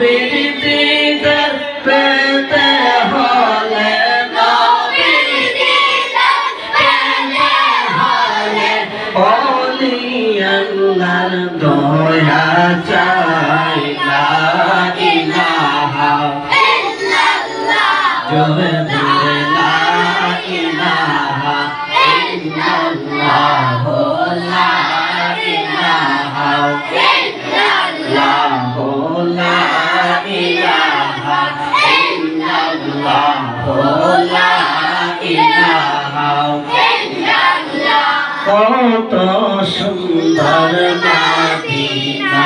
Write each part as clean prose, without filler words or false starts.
নবীর দিদার পেতে হলে নবীর দিদার পেতে হলে ওলি আল্লাহর দয়া চাই লা ইলাহা ইল্লাল্লাহ জোরে বলে লা ইলাহা ইল্লাল্লাহ লা ইলাহা ইল্লাল্লাহ লা ইলাহা ইল্লাল্লাহ লা ইলাহা ইল্লাল্লাহ কত সুন্দর মদিনা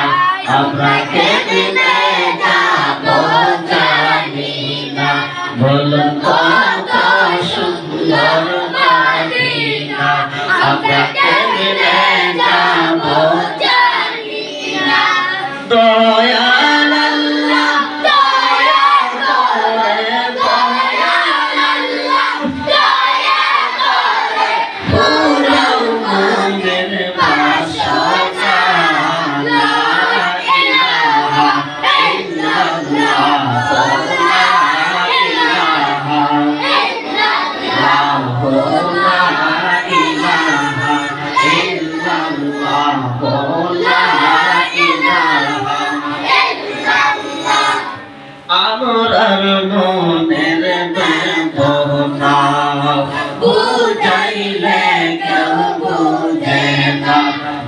আমরা কেমনে যাব জানি না বলুন কত সুন্দর মদিনা আমরা কেমনে যাব জানি না দয়াল আল্লাহ দয়া করে দয়াল আল্লাহ দয়া করে পুরো মনের বাসনা লা ইলাহা ইল্লাল্লাহ লা ইলাহা ইল্লাল্লাহ লা ইলাহা ইল্লাল্লাহ লা ইলাহা ইল্লাল্লাহ আমরার মনের বেদনা বুঝাইলে কেউ বুঝে না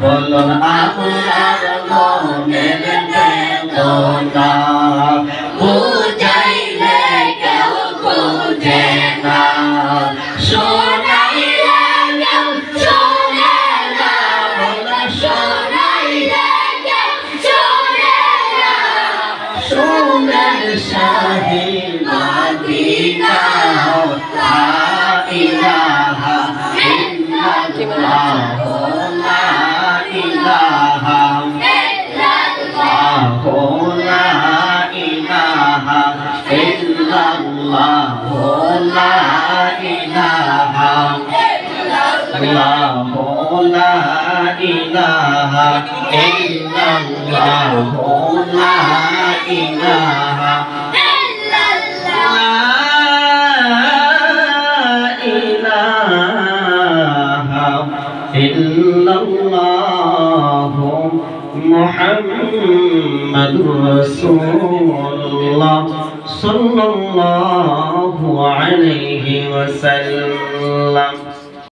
বলুন আমরার মনের বেদনা বুঝাইলে কেউ বুঝে না শোনাইলে কেউ শোনে না বলুন শোনাইলে কেউ শোনে না শোনার শাহে মদিনা লা ইলাহা ইল্লাল্লাহ লা ইলাহা ইল্লাল্লাহ লা ইলাহা ইল্লাল্লাহ লা ইলাহা ইল্লাল্লাহ লা ইলাহা ইল্লাল্লাহ লা ইলাহা ইল্লাল্লাহ মুহাম্মাদুর রাসূলুল্লাহ সাল্লাল্লাহু আলাইহি ওয়াসাল্লাম